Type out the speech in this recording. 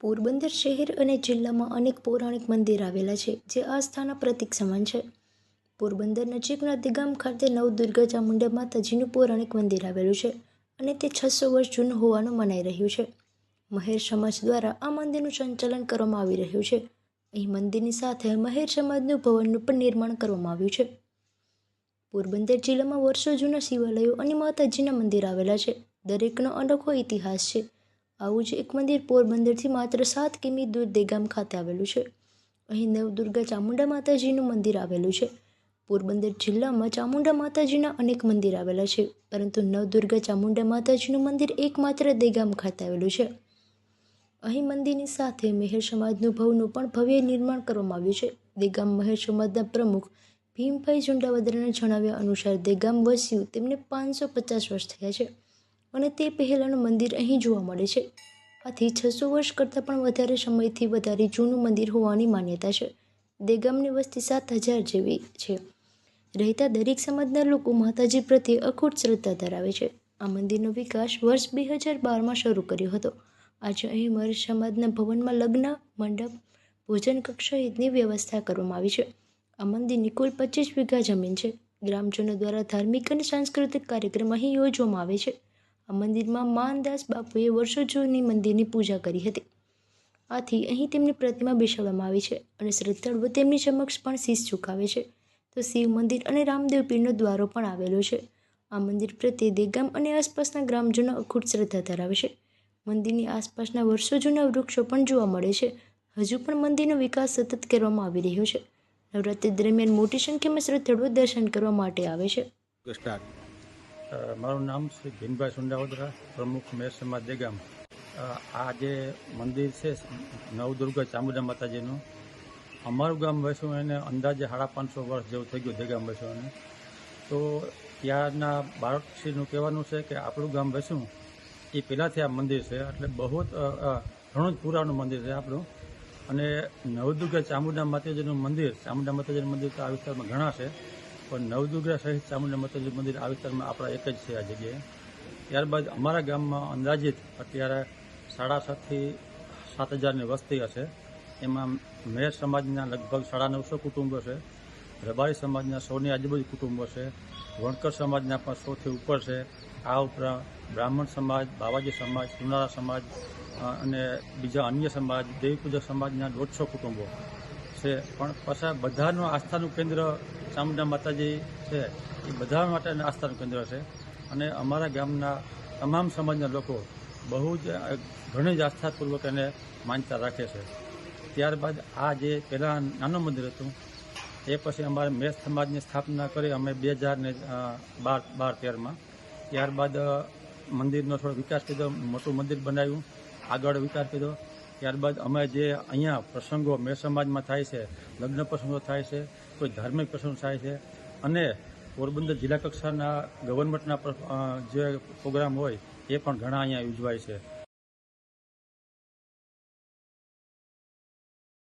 પોરબંદર શહેર અને જિલ્લામાં અનેક પૌરાણિક મંદિર આવેલા છે, જે આસ્થાના પ્રતીક સમાન છે. પોરબંદર નજીકના દેગામ ખાતે નવદુર્ગા ચામુંડા માતાજીનું પૌરાણિક મંદિર આવેલું છે અને તે 600 વર્ષ જૂનું હોવાનું મનાઈ રહ્યું છે. મહેર સમાજ દ્વારા આ મંદિરનું સંચાલન કરવામાં આવી રહ્યું છે. અહીં મંદિરની સાથે મહેર સમાજનું ભવનનું પણ નિર્માણ કરવામાં આવ્યું છે. પોરબંદર જિલ્લામાં વર્ષો જૂના શિવાલયો અને માતાજીના મંદિર આવેલા છે. દરેકનો અનોખો ઇતિહાસ છે. આવું જ એક મંદિર પોરબંદરથી માત્ર 7 કિમી દૂર દેગામ ખાતે આવેલું છે. અહીં નવદુર્ગા ચામુંડા માતાજીનું મંદિર આવેલું છે. પોરબંદર જિલ્લામાં ચામુંડા માતાજીના અનેક મંદિર આવેલા છે, પરંતુ નવદુર્ગા ચામુંડા માતાજીનું મંદિર એકમાત્ર દેગામ ખાતે આવેલું છે. અહીં મંદિરની સાથે મહેર સમાજનું ભવનનું પણ ભવ્ય નિર્માણ કરવામાં આવ્યું છે. દેગામ મહેર સમાજના પ્રમુખ ભીમભાઈ ઝુંડાવદરાના જણાવ્યા અનુસાર દેગામ વસ્યું તેમને 550 વર્ષ થયા છે અને તે પહેલાંનું મંદિર અહીં જોવા મળે છે. આથી 600 વર્ષ કરતાં પણ વધારે સમયથી વધારે જૂનું મંદિર હોવાની માન્યતા છે. દેગામની વસ્તી 7000 જેવી છે. રહેતા દરેક સમાજના લોકો માતાજી પ્રત્યે અખૂટ શ્રદ્ધા ધરાવે છે. આ મંદિરનો વિકાસ વર્ષ 2012માં શરૂ કર્યો હતો. આજે અહીં મહેર સમાજના ભવનમાં લગ્ન મંડપ, ભોજન કક્ષ સહિતની વ્યવસ્થા કરવામાં આવી છે. આ મંદિરની કુલ 25 વીઘા જમીન છે. ગ્રામજનો દ્વારા ધાર્મિક અને સાંસ્કૃતિક કાર્યક્રમ અહીં યોજવામાં આવે છે. આ મંદિરમાં માનદાસ બાપુએ વર્ષો જૂની મંદિરની પૂજા કરી હતી. આથી અહીં તેમની પ્રતિમા બેસાડવામાં આવી છે અને શ્રદ્ધાળુઓ તેમની સમક્ષ પણ શીશ ઝુકાવે છે. તો શિવ મંદિર અને રામદેવ પીરનો દ્વારો પણ આવેલો છે. આ મંદિર પ્રત્યે દેગામ અને આસપાસના ગ્રામજનો અખૂટ શ્રદ્ધા ધરાવે છે. મંદિરની આસપાસના વર્ષો જૂના વૃક્ષો પણ જોવા મળે છે. હજુ પણ મંદિરનો વિકાસ સતત કરવામાં આવી રહ્યો છે. નવરાત્રી દરમિયાન મોટી સંખ્યામાં શ્રદ્ધાળુઓ દર્શન કરવા માટે આવે છે. મારું નામ શ્રી ભીમભાઈ ઝુંડાવદરા, પ્રમુખ મહેર સમાજ દેગામ. આ જે મંદિર છે નવદુર્ગા ચામુંડા માતાજીનું, અમારું ગામ વસ્યું એને અંદાજે 550 વર્ષ જેવું થઈ ગયું દેગામ વસ્યું. તો ત્યારના બાળકશ્રીનું કહેવાનું છે કે આપણું ગામ વસ્યું એ પહેલાંથી આ મંદિર છે, એટલે બહુ ઘણું જ પુરાણું મંદિર છે આપણું. અને નવદુર્ગા ચામુંડા માતાજીનું મંદિર તો આ વિસ્તારમાં ઘણા છે, પણ નવદુર્ગા સહિત ચામુંડા માતાજીનું મંદિર આ વિસ્તારમાં આપણા એક જ છે આ જગ્યાએ. ત્યારબાદ અમારા ગામમાં અંદાજિત અત્યારે 7,500 થી 7,000ની વસ્તી હશે. એમાં મહેર સમાજના લગભગ 950 કુટુંબો છે, રબારી સમાજના 100ની આજુબાજુ કુટુંબો છે, વણકર સમાજના પણ 100થી ઉપર છે. આ ઉપરાંત બ્રાહ્મણ સમાજ, બાવાજી સમાજ, સુનારા સમાજ અને બીજા અન્ય સમાજ, દેવીપૂજક સમાજના 150 કુટુંબો છે. પણ પાછા બધાનું આસ્થાનું કેન્દ્ર ચામુંડા માતાજી છે, એ બધા માટે આસ્થાનું કેન્દ્ર છે. અને અમારા ગામના તમામ સમાજના લોકો બહુ જ ઘણી જ આસ્થાપૂર્વક એને માનતા રાખે છે. ત્યારબાદ આ જે પહેલાં નાનું મંદિર હતું એ પછી અમારે મહેર સમાજની સ્થાપના કરી અમે 2012-13માં. ત્યારબાદ મંદિરનો થોડો વિકાસ કર્યો, મોટું મંદિર બનાવ્યું, આગળ વિકાસ કર્યો. ત્યારબાદ અમે જે અહીંયા પ્રસંગો મહેર સમાજમાં થાય છે, લગ્ન પ્રસંગો થાય છે, કોઈ ધાર્મિક પ્રસંગ થાય છે, અને પોરબંદર જિલ્લા કક્ષાના ગવર્મેન્ટના જે પ્રોગ્રામ હોય એ પણ ઘણા અહીંયા ઉજવાય છે.